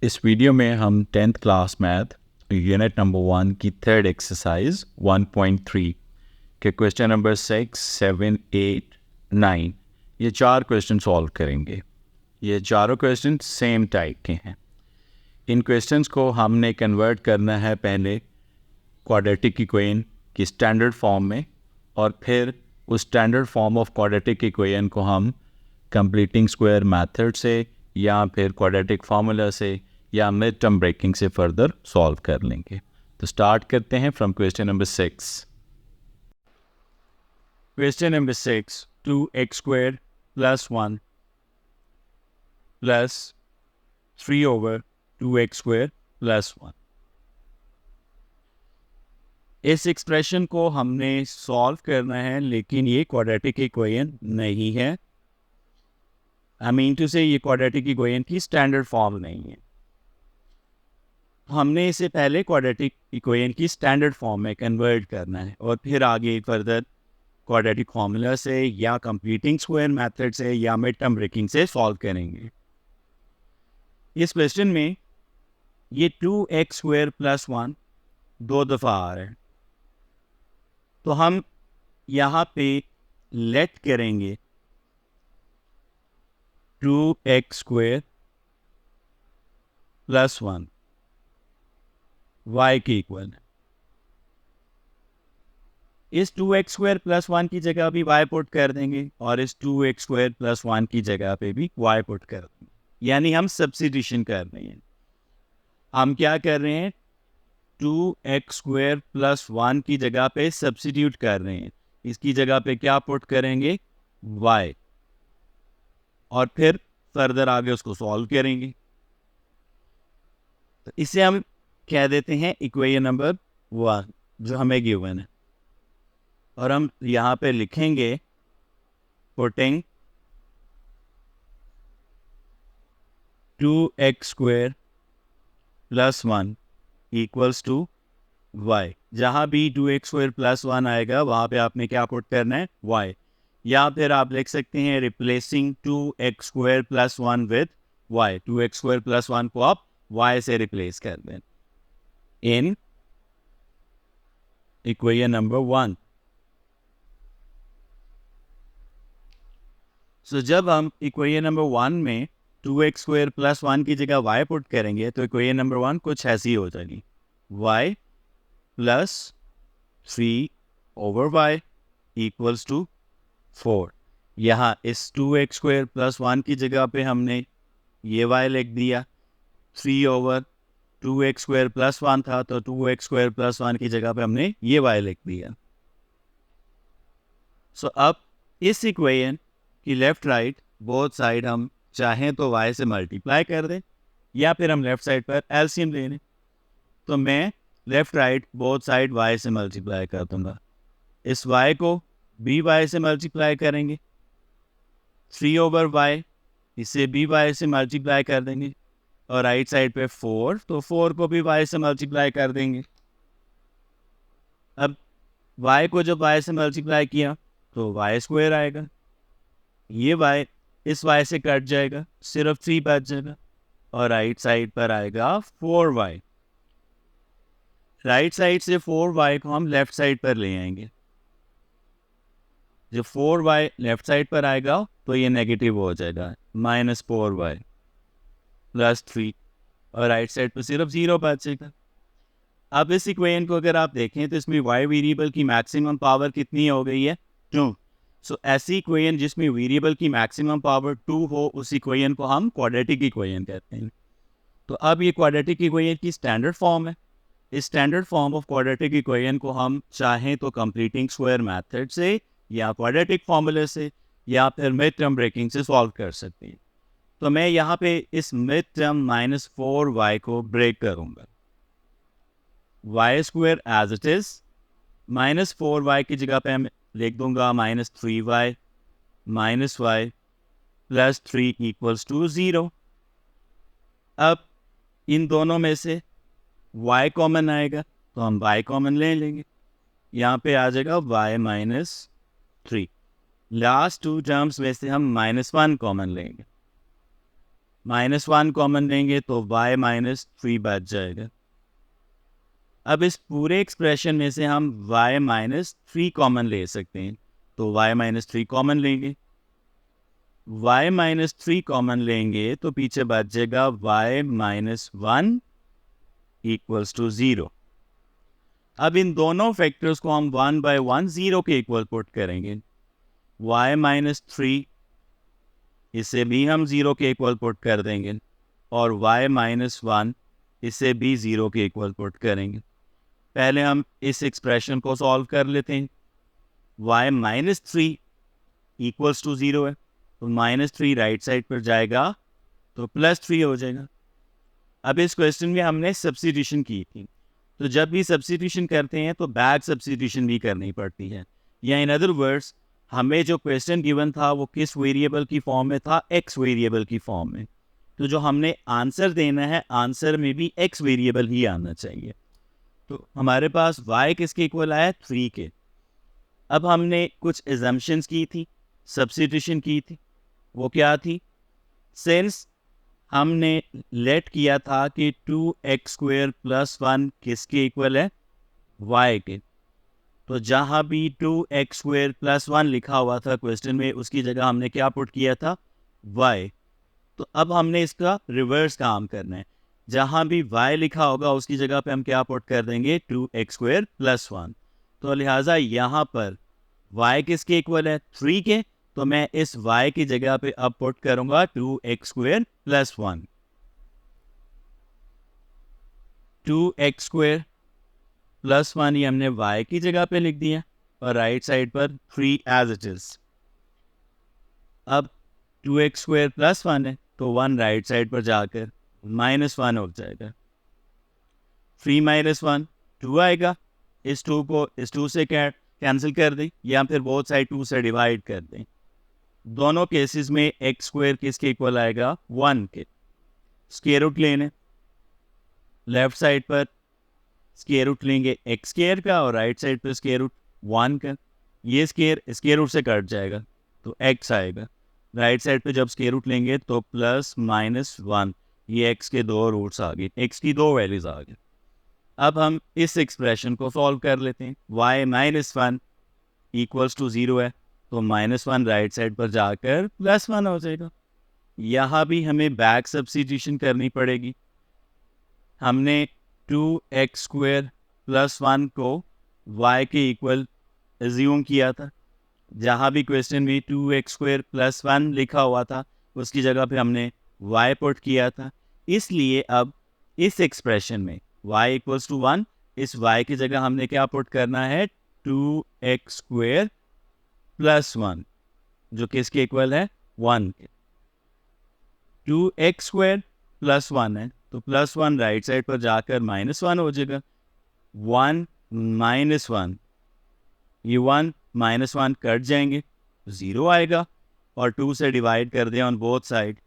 इस वीडियो में हम 10th class math unit number 1 की थर्ड एक्सरसाइज 1.3 के क्वेश्चन नंबर 6, 7, 8, 9 ये चार क्वेश्चन सॉल्व करेंगे। ये चारों क्वेश्चन सेम टाइप के हैं। इन क्वेश्चंस को हमने कन्वर्ट करना है पहले क्वाड्रेटिक इक्वेशन की स्टैंडर्ड फॉर्म में, और फिर उस standard form of quadratic equation को हम कंप्लीटिंग स्क्वायर मेथड से या फिर क्वाड्रेटिक फार्मूला से या मिड टर्म ब्रेकिंग से फर्दर सॉल्व कर लेंगे। तो स्टार्ट करते हैं from question number 6। Question number 6, 2x square plus 1 plus 3 over 2x square plus 1। इस एक्सप्रेशन को हमने सॉल्व करना है, लेकिन ये क्वाड्रेटिक इक्वेशन नहीं है। आई मीन टू से ये क्वाड्रेटिक इक्वेशन की स्टैंडर्ड फॉर्म नहीं है। हमने इसे पहले क्वाड्रेटिक इक्वेशन की स्टैंडर्ड फॉर्म में कन्वर्ट करना है और फिर आगे फर्दर क्वाड्रेटिक फार्मूला से या कंप्लीटिंग स्क्वायर मेथड से या मिड टर्म ब्रेकिंग से सॉल्व करेंगे। इस क्वेश्चन में ये 2x स्क्वायर प्लस 1 दो दफ़ा आ रहा है, तो हम यहाँ पे लेट करेंगे 2x स्क्वायर प्लस 1 y के इक्वल है। इस 2x स्क्वायर प्लस 1 की जगह भी y पुट कर देंगे और इस 2x स्क्वायर प्लस 1 की जगह पे भी y पुट कर देंगे, यानी हम सब्स्टिट्यूशन कर रहे हैं। हम क्या कर रहे हैं, 2x स्क्वायर प्लस 1 की जगह पे सब्स्टिट्यूट कर रहे हैं। इसकी जगह पे क्या पुट करेंगे, y, और फिर फर्दर आगे उसको सॉल्व करेंगे। तो इसे हम कह देते हैं इक्वेशन नंबर 1 जो हमें गिवन है, और हम यहाँ पे लिखेंगे putting 2x square plus 1 equals to y। जहाँ भी 2x स्क्वायर प्लस 1 आएगा वहाँ पे आपने क्या पुट करना है, y। या फिर आप लिख सकते हैं replacing 2x square plus 1 with y। 2x square plus 1 को आप y से रिप्लेस कर दें इन इक्वेशन नंबर 1। सो जब हम इक्वेशन नंबर 1 में 2x स्क्वायर प्लस 1 की जगह y पुट करेंगे तो इक्वेशन नंबर 1 कुछ ऐसी हो जाएगी, y plus 3 over y equals to 4। यहाँ इस 2x स्क्वायर प्लस 1 की जगह पे हमने ये y लिख दिया। 3 ओवर 2x स्क्वायर प्लस 1 था तो 2x स्क्वायर प्लस 1 की जगह पे हमने ये y लिख दिया। सो अब इस इक्वेशन कि लेफ्ट राइट बोथ साइड हम चाहें तो y से मल्टीप्लाई कर दें या फिर हम लेफ्ट साइड पर एलसीएम ले लें। तो मैं left right both side y से मल्टीप्लाई कर दूंगा। इस y को भी y से मल्टीप्लाई करेंगे, 3 ओवर y, इसे भी y से मल्टीप्लाई कर देंगे, और राइट साइड पे 4, तो 4 को भी y से मल्टीप्लाई कर देंगे। अब y को जब y से मल्टीप्लाई किया तो y स्क्वायर आएगा, ये y इस y से कट जाएगा, सिर्फ 3 बच जाएगा, और राइट साइड पर आएगा 4y। राइट साइड से 4y को हम लेफ्ट साइड पर ले आएंगे। जब 4y लेफ्ट साइड पर आएगा तो ये नेगेटिव हो जाएगा, -4y प्लस 3, और राइट साइड पर सिर्फ 0 बचेगा। अब इस इक्वेशन को अगर आप देखें तो इसमें y वेरिएबल की मैक्सिमम पावर कितनी हो गई है, 2। सो ऐसी इक्वेशन जिसमें वेरिएबल की मैक्सिमम पावर 2 हो, उस इक्वेशन को हम क्वाड्रेटिक इक्वेशन कहते हैं। तो अब ये क्वाड्रेटिक इक्वेशन की स्टैंडर्ड फॉर्म है। इस standard form of quadratic equation को हम चाहें तो कंप्लीटिंग स्क्वायर मेथड से या क्वाड्रेटिक फार्मूले से या फिर मिड टर्म ब्रेकिंग से सॉल्व कर सकते हैं। तो मैं यहाँ पे इस मिड टर्म -4y को ब्रेक करूँगा। y square as it is, -4y की जगह पे हम लिख दूंगा -3y minus y plus 3 equals to 0। अब इन दोनों में से y कॉमन आएगा तो हम y कॉमन ले लेंगे, यहाँ पे आ जाएगा y -3। लास्ट टू टर्म्स में से हम -1 कॉमन लेंगे, -1 कॉमन लेंगे तो y -3 बच जाएगा। अब इस पूरे एक्सप्रेशन में से हम y -3 कॉमन ले सकते हैं, तो y -3 कॉमन लेंगे। y -3 कॉमन लेंगे तो पीछे बच जाएगा y -1 इक्वल्स टू 0। अब इन दोनों फैक्टर्स को हम 1 by 1 0 के इक्वल पुट करेंगे। y -3 इसे भी हम 0 के इक्वल पुट कर देंगे और y -1 इसे भी 0 के इक्वल पुट करेंगे। पहले हम इस एक्सप्रेशन को सॉल्व कर लेते हैं। y -3 इक्वल्स टू 0 है, तो -3 राइट साइड पर जाएगा तो +3 हो जाएगा। अब इस क्वेश्चन में हमने सब्स्टिट्यूशन की थी, तो जब भी सब्स्टिट्यूशन करते हैं तो बैक सब्स्टिट्यूशन भी करनी पड़ती है, या इन अदर वर्ड्स हमें जो क्वेश्चन गिवन था वो किस वेरिएबल की फॉर्म में था, x वेरिएबल की फॉर्म में। तो जो हमने आंसर देना है, आंसर में भी x वेरिएबल ही आना चाहिए। तो हमारे पास y किसके इक्वल आया, 3 के। अब हमने कुछ एजम्पशंस की थी, सब्स्टिट्यूशन की थी, वो क्या थी, सिंस हमने लेट किया था कि 2x² + 1 किसके इक्वल है, y के। तो जहाँ भी 2x² + 1 लिखा हुआ था क्वेश्चन में, उसकी जगह हमने क्या पुट किया था, y। तो अब हमने इसका रिवर्स काम करना है, जहाँ भी y लिखा होगा उसकी जगह पे हम क्या पुट कर देंगे, 2x² + 1। तो लिहाजा यहाँ पर y किसके इक्वल है, 3 के। तो मैं इस y की जगह पे अब पुट करूंगा 2x² + 1। 2x² + 1 ये हमने y की जगह पे लिख दिया और राइट साइड पर 3 एज इट इज। अब 2x² + 1 है तो 1 राइट साइड पर जाकर -1 हो जाएगा। 3 - 1 2 आएगा, इस 2 को इस 2 से कैंसिल कर दें या फिर बोथ साइड 2 से डिवाइड कर दें। दोनों केसेस में x² किसके इक्वल आएगा, 1 के। स्क्वायर रूट लेने, लेफ्ट साइड पर स्क्वायर रूट लेंगे x² का और राइट साइड पर स्क्वायर रूट 1 का। ये स्क्वायर रूट से कट जाएगा तो x आएगा। राइट साइड पे जब स्क्वायर रूट लेंगे तो +-1, ये x के 2 रूट्स आ गए, x की 2 वैल्यूज आ गई। अब हम इस एक्सप्रेशन को सॉल्व कर लेते हैं। y -1 इक्वल्स टू 0 है, तो -1 राइट साइड पर जाकर +1 हो जाएगा। यहाँ भी हमें बैक सब्स्टिट्यूशन करनी पड़ेगी। हमने 2x² + 1 को y के इक्वल एज्यूम किया था। जहाँ भी क्वेश्चन में 2x² + 1 लिखा हुआ था उसकी जगह पे हमने y पुट किया था। इसलिए अब इस एक्सप्रेशन में y = 1, इस y की जगह हमने क्या पुट करना है, 2x² + 1, जो किसके इक्वल है, 1 के। 2x² + 1 है तो +1 राइट साइड पर जाकर -1 हो जाएगा। 1 - 1, ये 1 - 1 कट जाएंगे, 0 आएगा और 2 से डिवाइड कर दें ऑन बोथ साइड।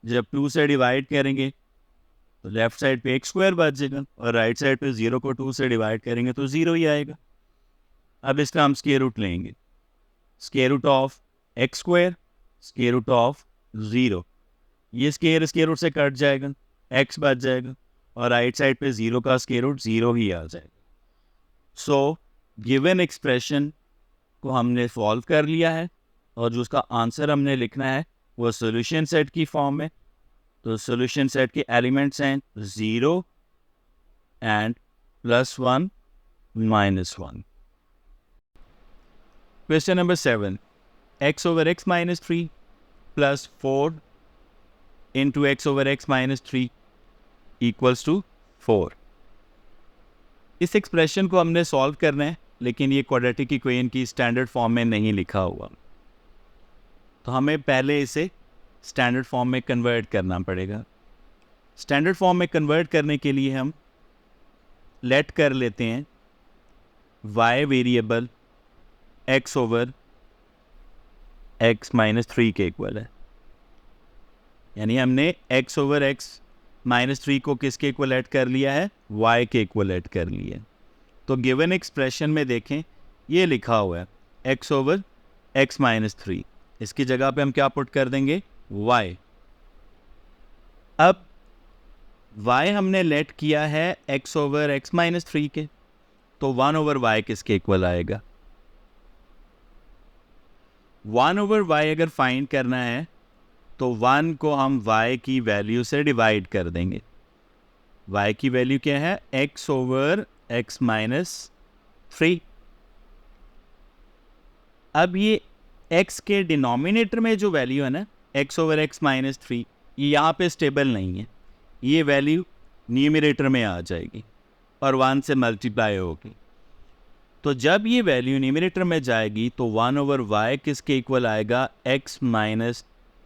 जब 2 से डिवाइड करेंगे तो लेफ्ट साइड पे x² बच जाएगा और राइट साइड पे 0 को 2 से डिवाइड करेंगे तो 0 ही आएगा। अब इसका हम स्क्वायर रूट लेंगे, square root of x², square root of 0। ये स्क्वायर रूट से कट जाएगा, x बच जाएगा और राइट साइड पे 0 का स्क्वायर रूट 0 ही आ जाएगा। सो गिवन एक्सप्रेशन को हमने सॉल्व कर लिया है और जो उसका आंसर हमने लिखना है वो सॉल्यूशन सेट की फॉर्म में। तो सॉल्यूशन सेट के एलिमेंट्स हैं 0 and +1 -1। Question number 7, x/x - 3 + 4 into x/x - 3 equals to 4। इस एक्सप्रेशन को हमने सॉल्व करना है, लेकिन ये क्वाड्रेटिक इक्वेशन की स्टैंडर्ड फॉर्म में नहीं लिखा हुआ, तो हमें पहले इसे स्टैंडर्ड फॉर्म में कन्वर्ट करना पड़ेगा। स्टैंडर्ड फॉर्म में कन्वर्ट करने के लिए हम लेट कर लेते हैं y वेरिएबल x/x - 3 के इक्वल है, यानी हमने x/x - 3 को किसके इक्वल ऐड कर लिया है, y के इक्वल ऐड कर लिया है। तो गिवन एक्सप्रेशन में देखें ये लिखा हुआ है x/x - 3, इसकी जगह पे हम क्या पुट कर देंगे, y। अब y हमने लेट किया है x ओवर x माइनस 3 के, तो 1 ओवर y किसके इक्वल आएगा? 1 ओवर y अगर फाइंड करना है तो 1 को हम y की वैल्यू से डिवाइड कर देंगे। y की वैल्यू क्या है? x over x minus 3। अब ये x के डिनोमिनेटर में जो वैल्यू है ना, x ओवर x माइनस 3, ये यहाँ पे स्टेबल नहीं है। ये वैल्यू न्यूमरेटर में आ जाएगी और 1 से मल्टीप्लाई होगी। तो जब ये वैल्यू न्यूमरेटर में जाएगी तो 1 ओवर y किसके इक्वल आएगा? x माइनस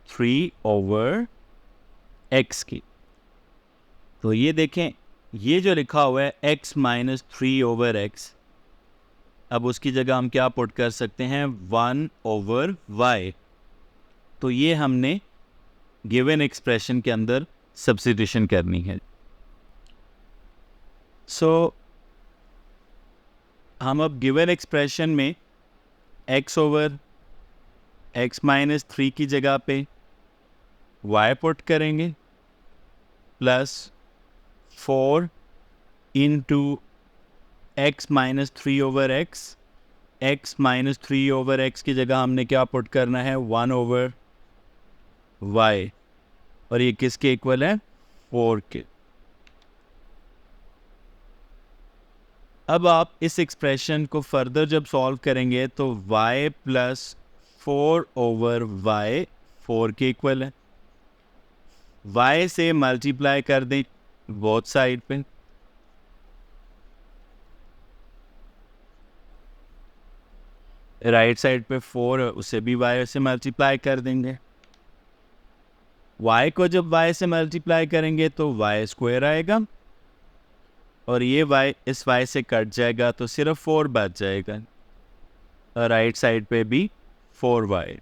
3 ओवर x की। तो ये देखें, ये जो लिखा हुआ है x माइनस 3 ओवर x, अब उसकी जगह हम क्या पुट कर सकते हैं? 1 ओवर y। तो ये हमने गिवन एक्सप्रेशन के अंदर सब्स्टिट्यूशन करनी है। हम अब गिवन एक्सप्रेशन में x ओवर x माइनस 3 की जगह पे y पुट करेंगे plus 4 into x minus 3 over x minus 3 over x की जगह हमने क्या पुट करना है? 1 ओवर y, और ये किसके इक्वल है? 4 के। अब आप इस एक्सप्रेशन को फर्दर जब सॉल्व करेंगे तो y प्लस 4 ओवर y 4 के इक्वल है। y से मल्टीप्लाई कर दें बोथ साइड पे, राइट साइड पे 4 उसे भी y से मल्टीप्लाई कर देंगे। y को जब y से मल्टीप्लाई करेंगे तो y स्क्वायर आएगा, और ये y इस y से कट जाएगा तो सिर्फ 4 बच जाएगा, और राइट साइड पे भी 4y।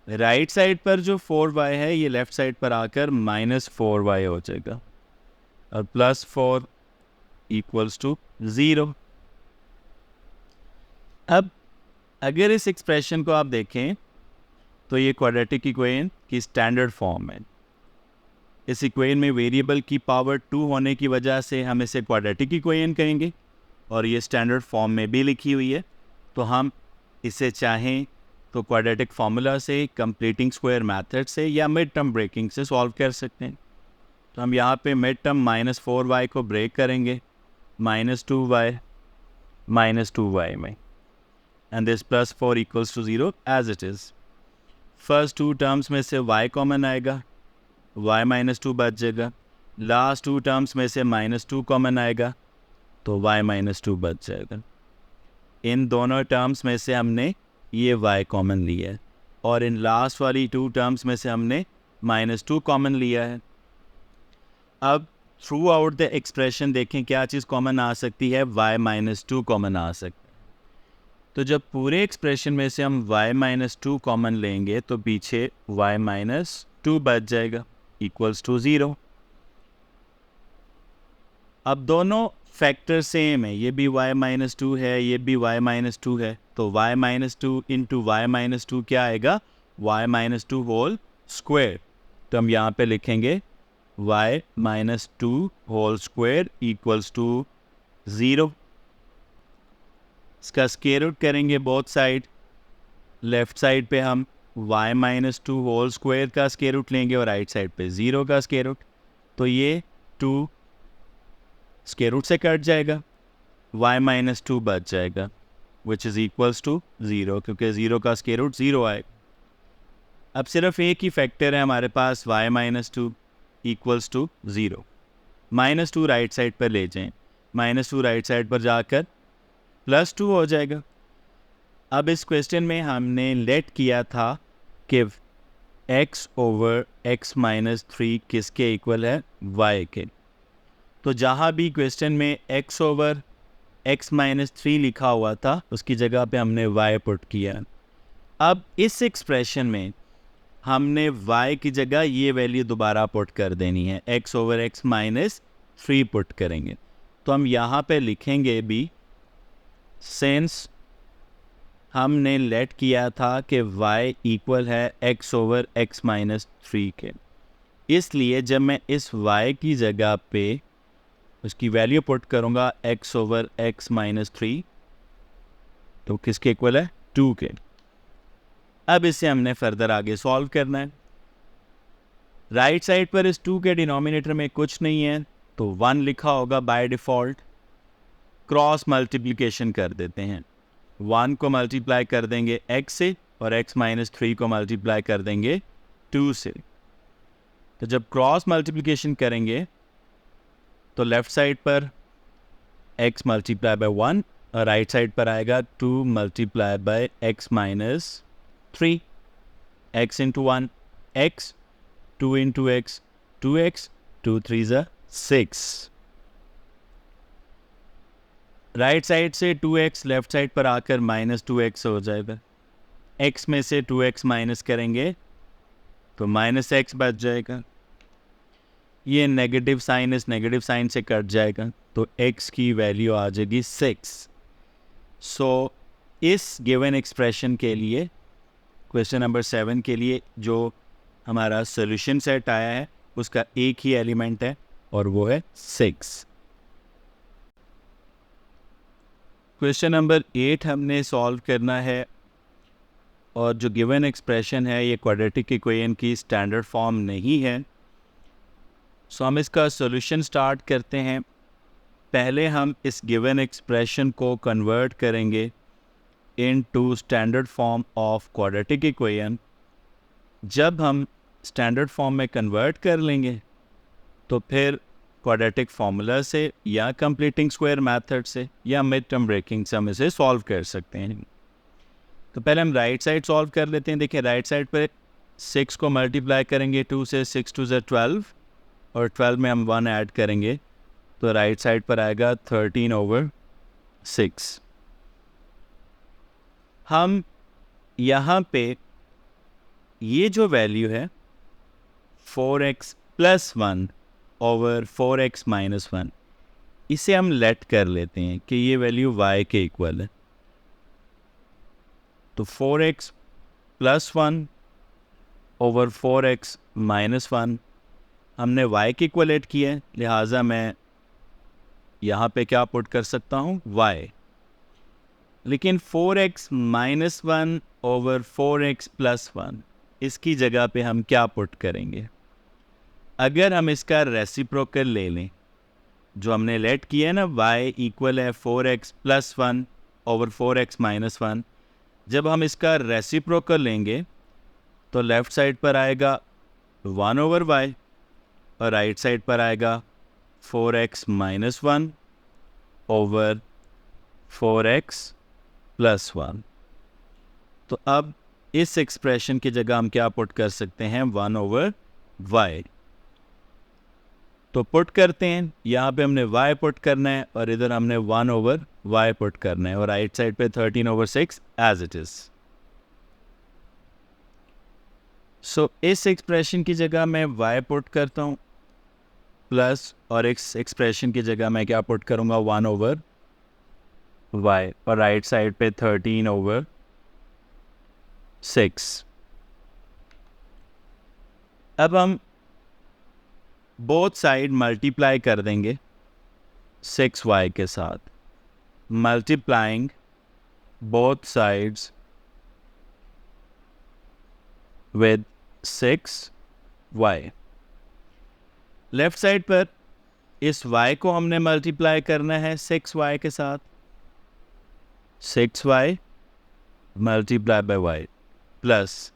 राइट साइड पर जो 4y है ये लेफ्ट साइड पर आकर माइनस 4y हो जाएगा, और प्लस 4 इक्वल्स टू 0। अब अगर इस एक्सप्रेशन को आप देखें तो ये क्वाड्रेटिक इक्वेशन की स्टैंडर्ड फॉर्म है। इस इक्वेशन में वेरिएबल की पावर 2 होने की वजह से हम इसे क्वाड्रेटिक इक्वेशन कहेंगे, और ये स्टैंडर्ड फॉर्म में भी लिखी हुई है। तो हम इसे चाहें तो क्वाड्रेटिक फार्मूला से, कंप्लीटिंग स्क्वायर मेथड से, या मिड टर्म ब्रेकिंग से सॉल्व कर सकते हैं। तो हम यहाँ पे मिड टर्म माइनस 4y को ब्रेक करेंगे माइनस 2y में, and this plus 4 equals to 0 as it is. First 2 terms में से y कॉमन आएगा, y माइनस 2 बच जाएगा। लास्ट 2 टर्म्स में से माइनस 2 कॉमन आएगा तो y माइनस 2 बच जाएगा। इन दोनों टर्म्स में से हमने ये y कॉमन लिया है, और इन लास्ट वाली 2 टर्म्स में से हमने माइनस 2 कॉमन लिया है। अब थ्रू आउट द एक्सप्रेशन देखें क्या चीज़ कॉमन आ सकती है? y माइनस 2 कॉमन आ सकती है। तो जब पूरे एक्सप्रेशन में से हम y माइनस 2 कॉमन लेंगे तो पीछे y माइनस 2 बच जाएगा इक्वल्स टू 0। अब दोनों फैक्टर सेम है, ये भी y माइनस 2 है, ये भी y माइनस 2 है, तो y minus 2 into y minus 2 क्या आएगा? y minus 2 whole square. तो हम यहाँ पे लिखेंगे y minus 2 whole square equals to 0। इसका स्क्वायर रूट करेंगे बोथ साइड। लेफ्ट साइड पे हम y माइनस 2 होल स्क्वायर का स्क्वायर रूट लेंगे, और राइट साइड पे 0 का स्क्वायर रूट। तो ये 2 स्क्वायर रूट से कट जाएगा, y माइनस 2 बच जाएगा विच इज़ इक्वल्स टू 0, क्योंकि 0 का स्क्वायर रूट 0 आएगा। अब सिर्फ एक ही फैक्टर है हमारे पास, y minus 2 equals to 0। Minus 2 right side पर ले जाएं, माइनस 2 राइट साइड पर जाकर प्लस 2 हो जाएगा। अब इस क्वेश्चन में हमने लेट किया था कि x ओवर x माइनस 3 किसके इक्वल है? y के। तो जहाँ भी क्वेश्चन में x ओवर x माइनस 3 लिखा हुआ था उसकी जगह पे हमने y पुट किया। अब इस एक्सप्रेशन में हमने y की जगह ये वैल्यू दोबारा पुट कर देनी है, x over x minus 3 put करेंगे। तो हम यहाँ पे लिखेंगे भी, सिंस हमने लेट किया था कि y इक्वल है x ओवर x माइनस 3 के, इसलिए जब मैं इस y की जगह पे उसकी वैल्यू पुट करूँगा x ओवर x माइनस 3, तो किसके इक्वल है? 2 के। अब इसे हमने फर्दर आगे सॉल्व करना है। राइट साइड पर इस 2 के डिनोमिनेटर में कुछ नहीं है, तो 1 लिखा होगा बाय डिफ़ॉल्ट। क्रॉस मल्टीप्लिकेशन कर देते हैं, 1 को मल्टीप्लाई कर देंगे x से और x माइनस 3 को मल्टीप्लाई कर देंगे 2 से। तो जब क्रॉस मल्टीप्लिकेशन करेंगे तो लेफ़्ट साइड पर x मल्टीप्लाई बाय 1 और राइट साइड पर आएगा 2 multiply by x minus 3, x into 1 x, 2 into x 2x, 2 3 ज़ा 6। राइट साइड से 2x लेफ्ट साइड पर आकर माइनस 2x हो जाएगा। x में से 2x माइनस करेंगे तो माइनस x बच जाएगा। ये नेगेटिव साइन इस नेगेटिव साइन से कट जाएगा, तो x की वैल्यू आ जाएगी 6। सो इस गिवन एक्सप्रेशन के लिए, क्वेश्चन नंबर 7 के लिए जो हमारा सॉल्यूशन सेट आया है उसका एक ही एलिमेंट है और वो है 6। क्वेश्चन नंबर 8 हमने सॉल्व करना है और जो गिवन एक्सप्रेशन है ये क्वाड्रेटिक इक्वेशन की स्टैंडर्ड फॉर्म नहीं है। सो हम इसका सॉल्यूशन स्टार्ट करते हैं। पहले हम इस गिवन एक्सप्रेशन को कन्वर्ट करेंगे into standard form of quadratic equation. जब हम स्टैंडर्ड फॉर्म में कन्वर्ट कर लेंगे तो फिर क्वाड्रेटिक फार्मूला से या कंप्लीटिंग स्क्वायर मेथड से या मिड टर्म ब्रेकिंग से हम इसे सॉल्व कर सकते हैं। तो पहले हम राइट साइड सॉल्व कर लेते हैं। देखिए राइट साइड पर 6 को मल्टीप्लाई करेंगे 2 से, 6 2 ज़ा 12 और 12 में हम 1 ऐड करेंगे तो राइट साइड पर आएगा 13 ओवर 6। हम यहाँ पे ये जो वैल्यू है 4x plus 1 over 4x minus 1, इसे हम लेट कर लेते हैं कि ये वैल्यू y के इक्वल है। तो 4x plus 1 over 4x minus 1 हमने y के इक्वलेट किया है, लिहाजा मैं यहाँ पे क्या पुट कर सकता हूँ? y। लेकिन 4x minus 1 over 4x plus 1 इसकी जगह पे हम क्या पुट करेंगे? अगर हम इसका रेसिप्रोकल ले लें, जो हमने लेट किया है ना y इक्वल है 4x plus 1 over 4x minus 1, जब हम इसका रेसिप्रोकल लेंगे तो लेफ़्ट साइड पर आएगा 1 ओवर y और राइट साइड पर आएगा 4x minus 1 over 4x plus 1। तो अब इस एक्सप्रेशन की जगह हम क्या पुट कर सकते हैं? 1 ओवर y। तो पुट करते हैं, यहाँ पे हमने y पुट करना है और इधर हमने 1 ओवर y पुट करना है और राइट साइड पे 13 ओवर 6 एज इट इज़। सो इस एक्सप्रेशन की जगह मैं y पुट करता हूँ प्लस, और इस एक्सप्रेशन की जगह मैं क्या पुट करूँगा? 1 ओवर y और राइट साइड पे 13 ओवर 6। अब हम बोथ साइड मल्टीप्लाई कर देंगे 6y के साथ, multiplying both sides with 6y। Left side पर इस y को हमने मल्टीप्लाई करना है 6y के साथ, 6y multiply by y plus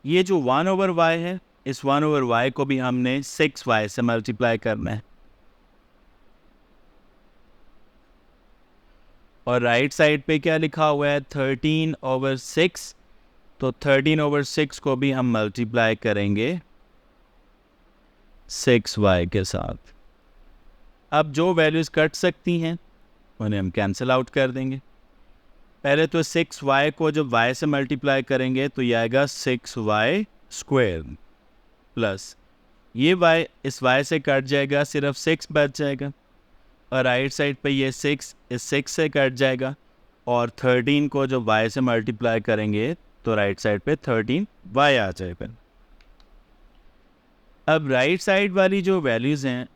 ये जो 1 ओवर y है, इस 1 ओवर y को भी हमने 6y से मल्टीप्लाई करना है। और राइट साइड पे क्या लिखा हुआ है? 13 ओवर 6, तो 13 ओवर 6 को भी हम मल्टीप्लाई करेंगे 6y के साथ। अब जो वैल्यूज़ कट सकती हैं उन्हें हम कैंसिल आउट कर देंगे। पहले तो 6y को जब y से मल्टीप्लाई करेंगे तो ये आएगा 6y स्क्वायर प्लस ये y इस y से कट जाएगा, सिर्फ 6 बच जाएगा और राइट साइड पे ये 6 इस 6 से कट जाएगा और 13 को जब y से मल्टीप्लाई करेंगे तो राइट साइड पे 13y आ जाएगा। अब राइट साइड वाली जो वैल्यूज़ हैं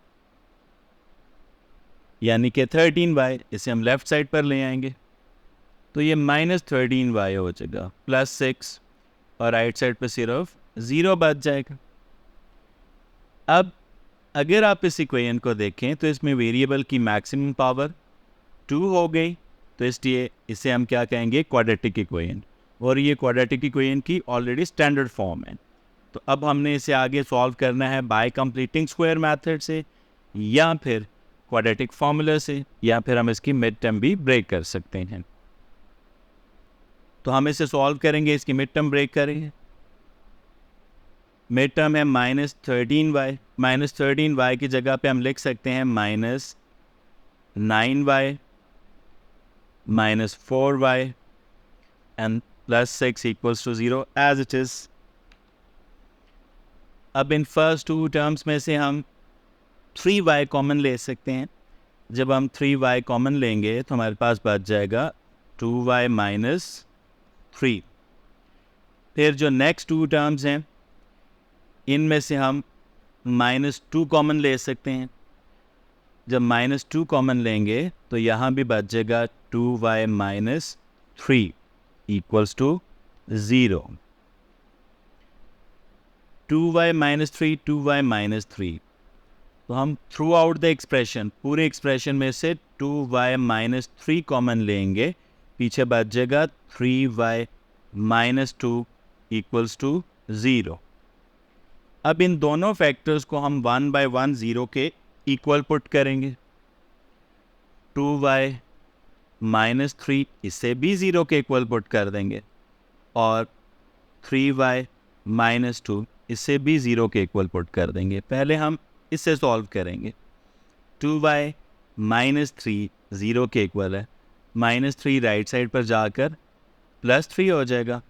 यानी कि 13y, इसे हम लेफ़्ट साइड पर ले आएंगे तो ये -13y हो जाएगा +6 और राइट साइड पर सिर्फ 0 बच जाएगा। अब अगर आप इस इक्वेशन को देखें तो इसमें वेरिएबल की मैक्सिमम पावर 2 हो गई, तो इसलिए इसे हम क्या कहेंगे, क्वाड्रेटिक इक्वेशन, और ये क्वाड्रेटिक इक्वेशन की ऑलरेडी स्टैंडर्ड फॉर्म है। तो अब हमने इसे आगे सॉल्व करना है बाय कंप्लीटिंग स्क्वायर मेथड से या फिर क्वाड्रेटिक फार्मूला से, या फिर हम इसकी मिड टर्म भी ब्रेक कर सकते हैं। तो हम इसे सॉल्व करेंगे, इसकी मिड टर्म ब्रेक करेंगे। मिड टर्म है -13y, -13y की जगह पे हम लिख सकते हैं -9y -4y and +6 equals to 0 as it is। अब इन फर्स्ट टू टर्म्स में से हम 3y कॉमन ले सकते हैं। जब हम 3y कॉमन लेंगे तो हमारे पास बच जाएगा 2y -3। फिर जो नेक्स्ट टू टर्म्स हैं इनमें से हम -2 कॉमन ले सकते हैं। जब -2 कॉमन लेंगे तो यहाँ भी बच जाएगा 2y -3 equals to 0। 2y -3 2y -3, तो हम थ्रू आउट द एक्सप्रेशन, पूरे एक्सप्रेशन में से 2y -3 कॉमन लेंगे, पीछे बच जाएगा 3y -2 equals to 0। अब इन दोनों फैक्टर्स को हम 1 by 1 0 के इक्वल पुट करेंगे। 2y -3 इसे भी 0 के इक्वल पुट कर देंगे और 3y -2 इसे भी 0 के इक्वल पुट कर देंगे। पहले हम इससे सॉल्व करेंगे। 2y -3 0 के इक्वल है, -3 राइट साइड पर जाकर +3 हो जाएगा,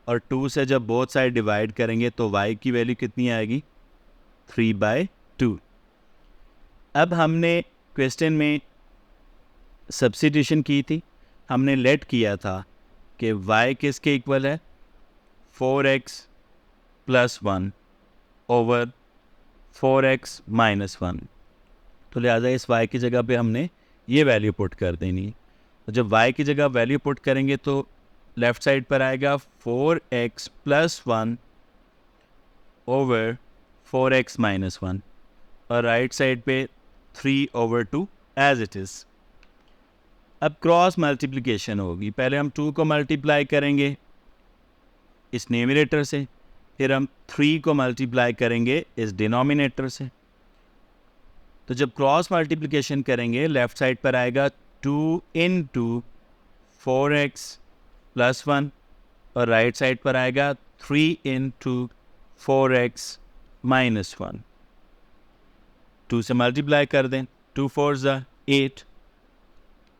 और 2 से जब बोथ साइड डिवाइड करेंगे तो y की वैल्यू कितनी आएगी, 3/2। अब हमने क्वेश्चन में सब्स्टिट्यूशन की थी, हमने लेट किया था कि y किसके इक्वल है, 4x + 1 ओवर 4x - 1। तो लिहाजा इस y की जगह पे हमने ये वैल्यू पुट कर देनी है। तो जब y की जगह वैल्यू पुट करेंगे तो लेफ़्ट साइड पर आएगा 4x + 1 ओवर 4x - 1, और राइट साइड पे 3/2 एज इट इज़। अब क्रॉस मल्टीप्लिकेशन होगी। पहले हम 2 को मल्टीप्लाई करेंगे इस न्यूमरेटर से, फिर हम 3 को मल्टीप्लाई करेंगे इस डिनोमिनेटर से। तो जब क्रॉस मल्टीप्लिकेशन करेंगे लेफ़्ट साइड पर आएगा 2 × 4x + 1, और राइट साइड पर आएगा 3 × 4x - 1। 2 से मल्टीप्लाई कर दें, 2 × 4 = 8,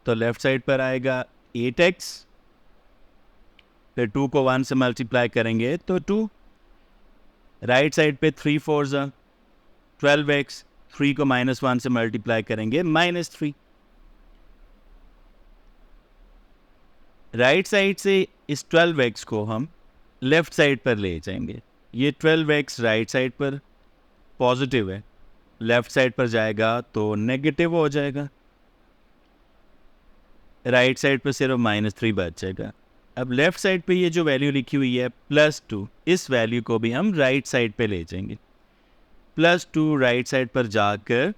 तो लेफ़्ट साइड पर आएगा 8x, फिर 2 को 1 से मल्टीप्लाई करेंगे तो 2, राइट साइड पे 3 × 4 = 12x, 3 को -1 से मल्टीप्लाई करेंगे -3। राइट साइड से इस 12x को हम लेफ़्ट साइड पर ले जाएंगे। ये 12x राइट साइड पर पॉजिटिव है, लेफ़्ट साइड पर जाएगा तो नेगेटिव हो जाएगा, राइट साइड पर सिर्फ -3 बच जाएगा। अब लेफ़्ट साइड पे ये जो वैल्यू लिखी हुई है +2, इस वैल्यू को भी हम राइट साइड पे ले जाएंगे। +2 राइट साइड पर जाकर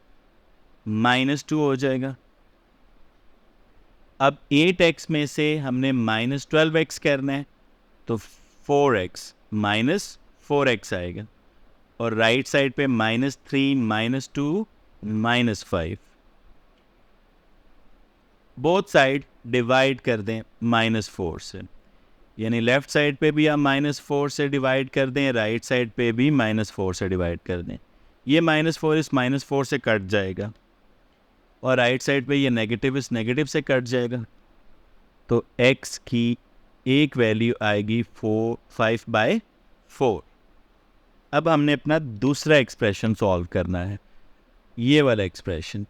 -2 हो जाएगा। अब 8x में से हमने -12x करना है, तो 4x - 4x आएगा, और राइट साइड पे -3 - 2 -5। बोथ साइड डिवाइड कर दें -4 से, यानी लेफ़्ट साइड पे भी हम -4 से डिवाइड कर दें, राइट साइड पे भी -4 से डिवाइड कर दें। ये -4 इस -4 से कट जाएगा, और राइट साइड पे ये नेगेटिव इस नेगेटिव से कट जाएगा, तो x की एक वैल्यू आएगी 5/4। अब हमने अपना दूसरा एक्सप्रेशन सॉल्व करना है, ये वाला expression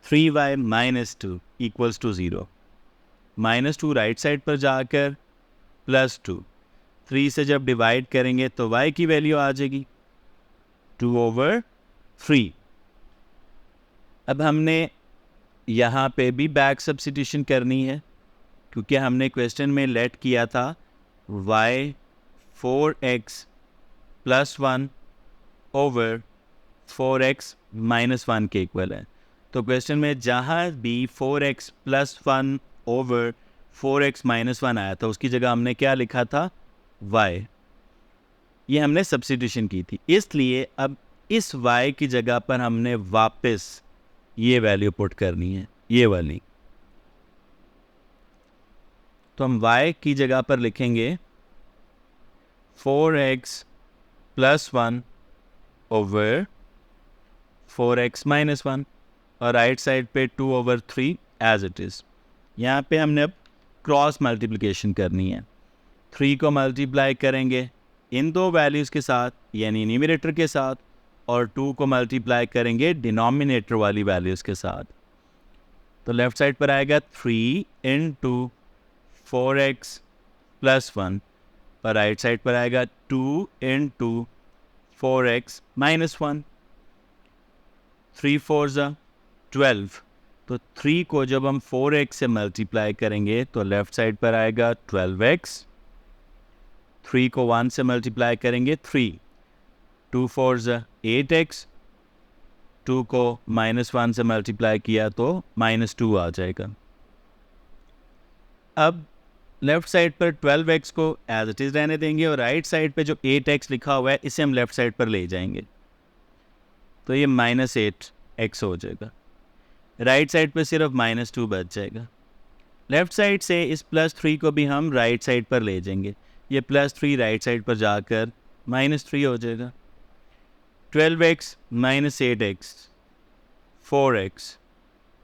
3y -2 equals to 0। -2 right side पर जाकर +2, 3 से जब डिवाइड करेंगे तो y की वैल्यू आ जाएगी 2/3। अब हमने यहाँ पे भी बैक सब्स्टिट्यूशन करनी है, क्योंकि हमने क्वेश्चन में लेट किया था y 4x + 1 ओवर 4x - 1 के इक्वल है। तो क्वेश्चन में जहाँ भी 4x + 1 ओवर 4x - 1 आया था, उसकी जगह हमने क्या लिखा था, y। ये हमने सब्स्टिट्यूशन की थी, इसलिए अब इस y की जगह पर हमने वापस ये वैल्यू पुट करनी है, ये वाली। तो हम y की जगह पर लिखेंगे 4x + 1 ओवर 4x - 1 और राइट साइड पे 2/3 एज इट इज़। यहाँ पे हमने अब क्रॉस मल्टीप्लिकेशन करनी है। 3 को मल्टीप्लाई करेंगे इन दो वैल्यूज़ के साथ, यानी न्यूमरेटर के साथ, और 2 को मल्टीप्लाई करेंगे डिनोमिनेटर वाली वैल्यूज़ के साथ। तो लेफ्ट साइड पर आएगा 3 × 4x + 1 और राइट साइड पर आएगा 2 × 4x - 1। 3 4 = 12। तो 3 को जब हम 4x से मल्टीप्लाई करेंगे तो लेफ्ट साइड पर आएगा 12x। 3 को 1 से मल्टीप्लाई करेंगे 3। 2 4 = 8x। 2 को -1 से मल्टीप्लाई किया तो -2 आ जाएगा। अब लेफ्ट साइड पर 12x को एज इट इज़ रहने देंगे और राइट साइड पे जो 8x लिखा हुआ है इसे हम लेफ्ट साइड पर ले जाएंगे, तो ये -8x हो जाएगा। राइट साइड पर सिर्फ -2 बच जाएगा। लेफ्ट साइड से इस +3 को भी हम राइट साइड पर ले जाएंगे, ये +3 राइट साइड पर जाकर -3 हो जाएगा। 12x - 8x 4x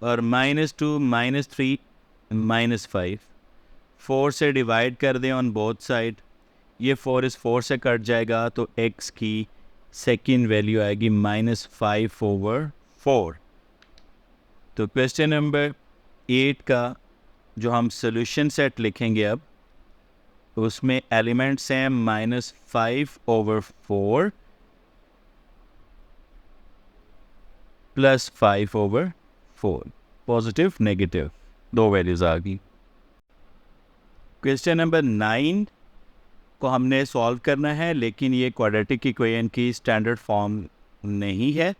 और -2 -3 -5। 4 से डिवाइड कर दें ऑन बोथ साइड, ये 4 इस 4 से कट जाएगा, तो x की सेकेंड वैल्यू आएगी -5/4। तो क्वेश्चन नंबर 8 का जो हम सोल्यूशन सेट लिखेंगे अब, तो उसमें एलिमेंट्स हैं -5/4 + 5/4, पॉजिटिव नेगेटिव दो वैल्यूज़ आ गई। क्वेश्चन नंबर 9 को हमने सॉल्व करना है, लेकिन ये क्वाड्रेटिक इक्वेशन की स्टैंडर्ड फॉर्म नहीं है,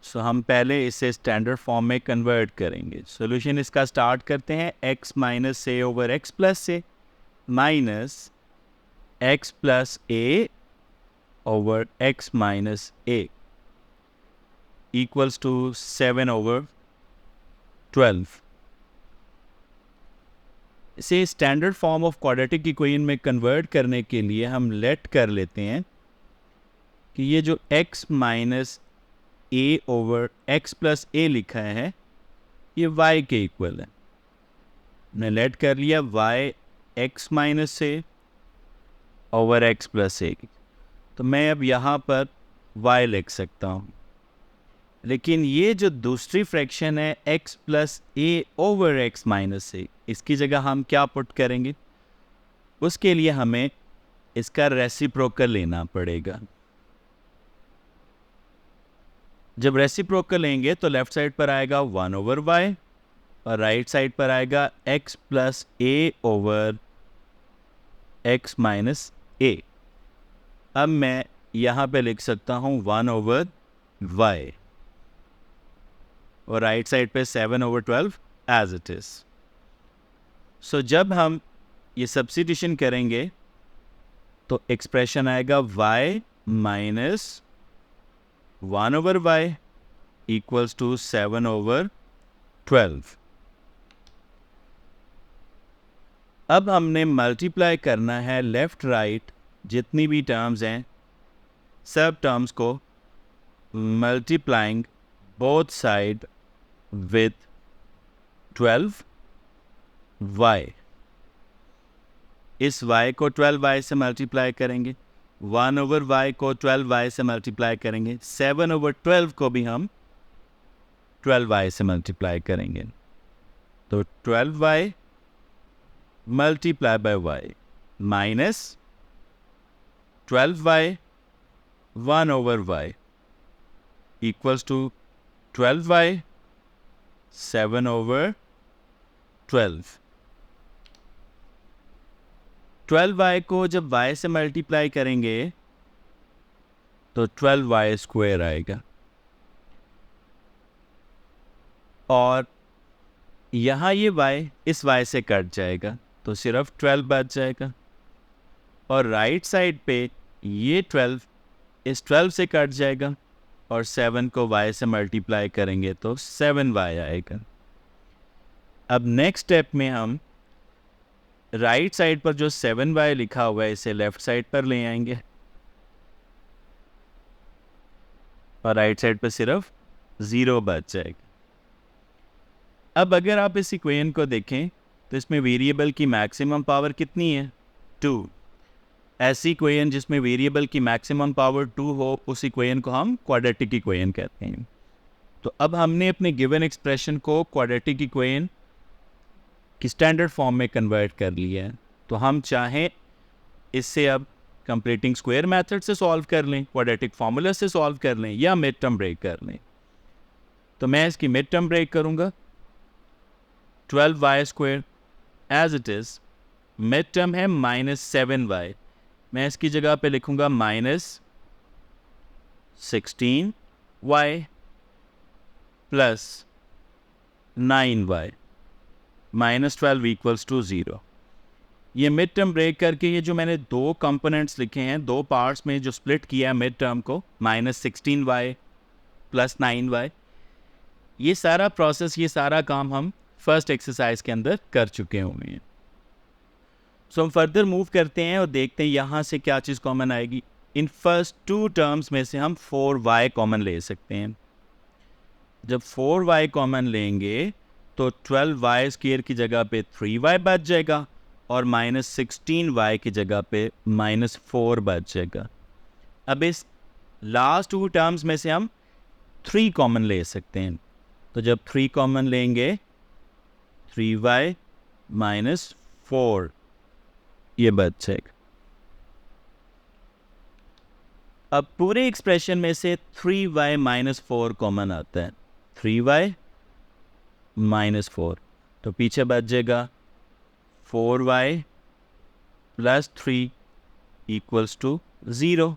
सो हम पहले इसे स्टैंडर्ड फॉर्म में कन्वर्ट करेंगे। सॉल्यूशन इसका स्टार्ट करते हैं x - a/x + a minus x + a/x - a equals to 7/12। इसे standard form of quadratic equation में कन्वर्ट करने के लिए हम लेट कर लेते हैं कि ये जो x - a/x + a लिखा है ये y के इक्वल है। हमने लेट कर लिया y x - a/x + a। तो मैं अब यहाँ पर y लिख सकता हूँ, लेकिन ये जो दूसरी फ्रैक्शन है x + a/x - a, इसकी जगह हम क्या पुट करेंगे, उसके लिए हमें इसका रेसिप्रोकल लेना पड़ेगा। जब रेसिप्रोकल लेंगे तो लेफ्ट साइड पर आएगा 1/y और राइट साइड पर आएगा x + a/x - a। अब मैं यहाँ पे लिख सकता हूँ 1/y और राइट साइड पे 7/12 एज इट इज़। सो जब हम ये सब्स्टिट्यूशन करेंगे तो एक्सप्रेशन आएगा y - 1/y इक्वल्स टू 7/12। अब हमने मल्टीप्लाई करना है लेफ़्ट राइट जितनी भी टर्म्स हैं सब टर्म्स को multiplying both side with 12y। इस y को 12y से मल्टीप्लाई करेंगे, 1/y को 12y से मल्टीप्लाई करेंगे, 7/12 को भी हम 12y से मल्टीप्लाई करेंगे। तो 12y multiply by y minus 12y 1/y equals to 12y 7/12। 12y को जब y से मल्टीप्लाई करेंगे तो 12y² आएगा, और यहाँ ये y इस y से कट जाएगा तो सिर्फ 12 बच जाएगा, और राइट साइड पे ये 12 इस 12 से कट जाएगा, और 7 को y से मल्टीप्लाई करेंगे तो 7y आएगा। अब नेक्स्ट स्टेप में हम राइट साइड पर जो 7y लिखा हुआ है इसे लेफ्ट साइड पर ले आएंगे, और राइट साइड पर सिर्फ 0 बच जाएगा। अब अगर आप इस इक्वेशन को देखें तो इसमें वेरिएबल की मैक्सिमम पावर कितनी है? 2। ऐसी इक्वेशन जिसमें वेरिएबल की मैक्सिमम पावर 2 हो उस इक्वेशन को हम क्वाड्रेटिक इक्वेशन कहते हैं। तो अब हमने अपने गिवन एक्सप्रेशन को क्वाड्रेटिक इक्वेशन की स्टैंडर्ड फॉर्म में कन्वर्ट कर लिया है। तो हम चाहें इससे अब कंप्लीटिंग स्क्वायर मेथड से सॉल्व कर लें, क्वाड्रेटिक फार्मूला से सॉल्व कर लें, या मिड टर्म ब्रेक कर लें। तो मैं इसकी मिड टर्म ब्रेक करूँगा। 12y² as it is, mid term है -7y, मैं इसकी जगह पे लिखूँगा -16y plus 9y -12 equals to 0। ये मिड टर्म ब्रेक करके ये जो मैंने दो कंपोनेंट्स लिखे हैं, दो पार्ट्स में जो स्प्लिट किया है मिड टर्म को, -16y प्लस 9y, ये सारा प्रोसेस, ये सारा काम हम फर्स्ट एक्सरसाइज के अंदर कर चुके हुए हैं। सो हम फर्दर मूव करते हैं और देखते हैं यहाँ से क्या चीज़ कॉमन आएगी। इन फर्स्ट 2 टर्म्स में से हम 4y कॉमन ले सकते हैं। जब 4y कॉमन लेंगे तो 12y² की जगह पे 3y बच जाएगा, और -16y की जगह पे -4 बच जाएगा। अब इस लास्ट 2 टर्म्स में से हम 3 कॉमन ले सकते हैं। तो जब 3 कॉमन लेंगे 3y -4 ये बच जाएगा। अब पूरे एक्सप्रेशन में से 3y -4 कॉमन आता है, 3y -4, तो पीछे बच जाएगा 4y प्लस 3 इक्वल्स टू 0।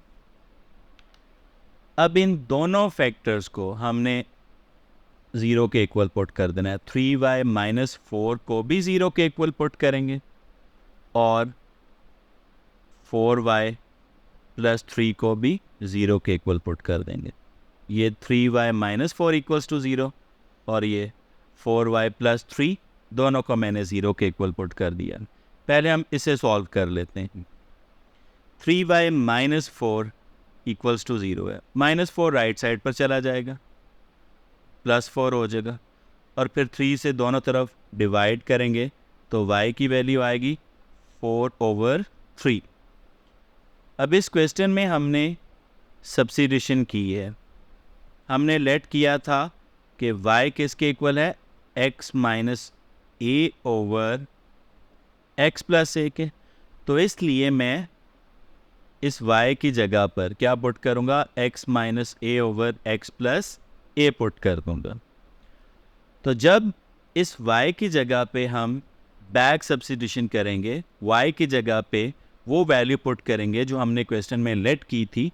अब इन दोनों फैक्टर्स को हमने 0 के इक्वल पुट कर देना है। 3y -4 को भी 0 के इक्वल पुट करेंगे, और 4y प्लस 3 को भी 0 के इक्वल पुट कर देंगे। ये 3y -4 इक्वल्स टू 0, और ये 4y प्लस 3 दोनों को मैंने 0 के इक्वल पुट कर दिया। पहले हम इसे सॉल्व कर लेते हैं। 3y -4 इक्वल्स टू 0 है, -4 राइट साइड पर चला जाएगा, +4 हो जाएगा, और फिर 3 से दोनों तरफ डिवाइड करेंगे तो y की वैल्यू आएगी 4/3। अब इस क्वेश्चन में हमने सब्स्टिट्यूशन की है। हमने लेट किया था कि y किसके इक्वल है? x - a/x + a के। तो इसलिए मैं इस y की जगह पर क्या पुट करूँगा? x - a/x + a पुट कर दूँगा। तो जब इस y की जगह पे हम बैक सब्स्टिट्यूशन करेंगे, y की जगह पे वो वैल्यू पुट करेंगे जो हमने क्वेश्चन में लेट की थी,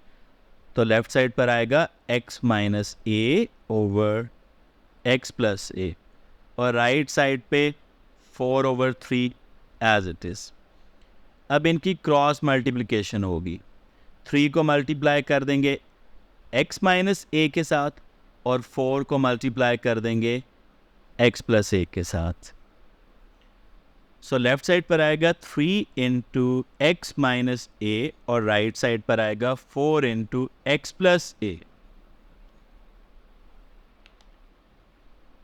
तो लेफ़्ट साइड पर आएगा x - a/x + a, और राइट साइड पे 4/3 एज इट इज़। अब इनकी क्रॉस मल्टीप्लिकेशन होगी। 3 को मल्टीप्लाई कर देंगे x - a के साथ, और 4 को मल्टीप्लाई कर देंगे x + a के साथ। सो लेफ्ट साइड पर आएगा 3 × x - a, और राइट साइड पर आएगा 4 × x + a।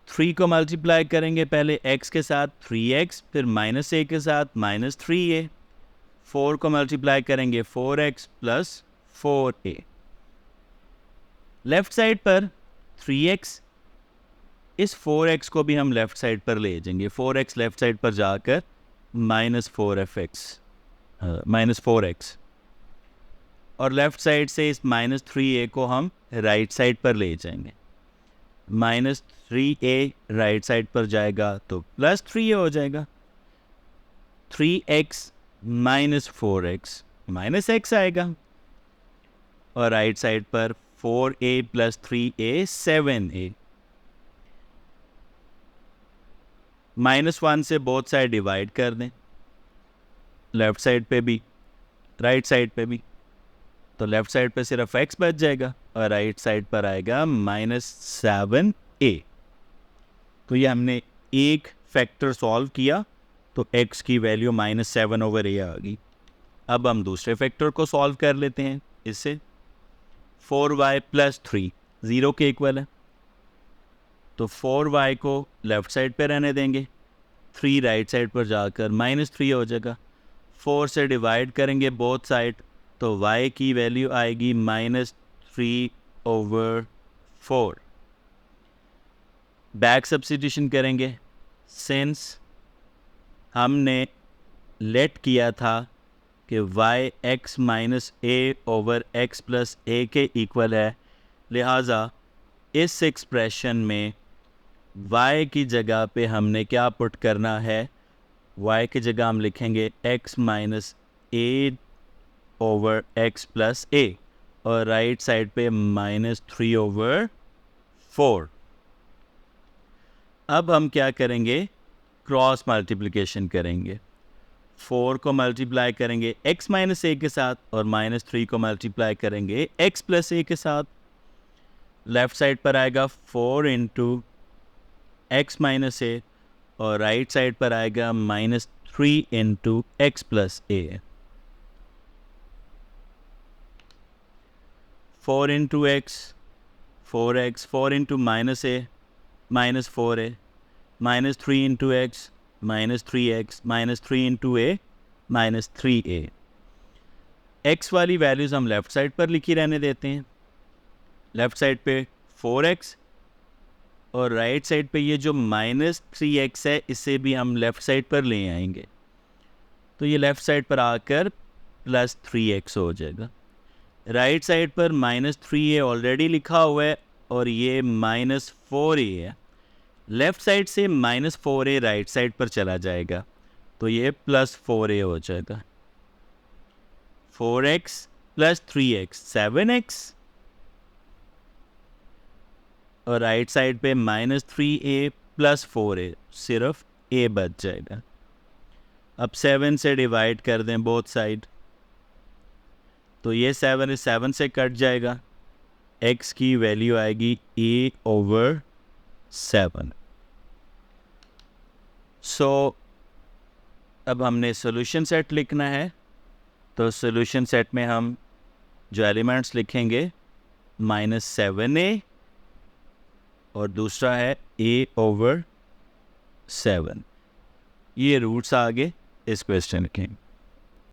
3 को मल्टीप्लाई करेंगे पहले x के साथ 3x, फिर -a के साथ -3a। 4 को मल्टीप्लाई करेंगे 4x + 4a। लेफ्ट साइड पर 3x, इस 4x को भी हम लेफ्ट साइड पर ले जाएंगे। 4x लेफ्ट साइड पर जाकर -4x, और लेफ़्ट साइड से इस -3a को हम राइट साइड पर ले जाएंगे। -3a राइट साइड पर जाएगा तो +3a हो जाएगा। 3x -4x -x आएगा और राइट साइड पर 4a + 3a 7a। -1 से बोथ साइड डिवाइड कर दें, लेफ़्ट साइड पे भी राइट साइड पे भी, तो लेफ़्ट साइड पे सिर्फ x बच जाएगा और राइट साइड पर आएगा -7a। तो ये हमने एक फैक्टर सॉल्व किया तो x की वैल्यू -7/a आ गई। अब हम दूसरे फैक्टर को सॉल्व कर लेते हैं। इससे 4y + 3 0 के इक्वल है, तो 4y को लेफ़्ट साइड पे रहने देंगे, 3 राइट साइड पर जाकर -3 हो जाएगा। 4 से डिवाइड करेंगे बोथ साइड तो y की वैल्यू आएगी -3/4। बैक सब्स्टिट्यूशन करेंगे, सिंस हमने लेट किया था कि y x - a/x + a के इक्वल है, लिहाजा इस एक्सप्रेशन में y की जगह पे हमने क्या पुट करना है, y की जगह हम लिखेंगे x - a/x + a और राइट साइड पे -3/4। अब हम क्या करेंगे, क्रॉस मल्टीप्लिकेशन करेंगे। 4 को मल्टीप्लाई करेंगे x - a के साथ और -3 को मल्टीप्लाई करेंगे x + a के साथ। लेफ़्ट साइड पर आएगा 4 × x - a और राइट साइड पर आएगा -3 × x + a। 4 × x 4x, 4 × -a -4a, -3 × x -3x, -3 × a -3a। x वाली वैल्यूज़ हम लेफ़्ट साइड पर लिखी रहने देते हैं। लेफ़्ट साइड पे 4x और राइट साइड पे ये जो -3x है इसे भी हम लेफ़्ट साइड पर ले आएंगे, तो ये लेफ़्ट साइड पर आकर +3x हो जाएगा। राइट साइड पर -3a ऑलरेडी लिखा हुआ है और ये -4a है। लेफ़्ट साइड से -4a राइट साइड पर चला जाएगा तो ये +4a हो जाएगा। 4x + 3x 7x और राइट साइड पे -3a + 4a, सिर्फ a बच जाएगा। अब 7 से डिवाइड कर दें बोथ साइड, तो ये 7 इस 7 से कट जाएगा, x की वैल्यू आएगी a/7। सो अब हमने सॉल्यूशन सेट लिखना है, तो सॉल्यूशन सेट में हम जो एलिमेंट्स लिखेंगे -7a और दूसरा है a/7। ये रूट्स आगे इस क्वेश्चन के।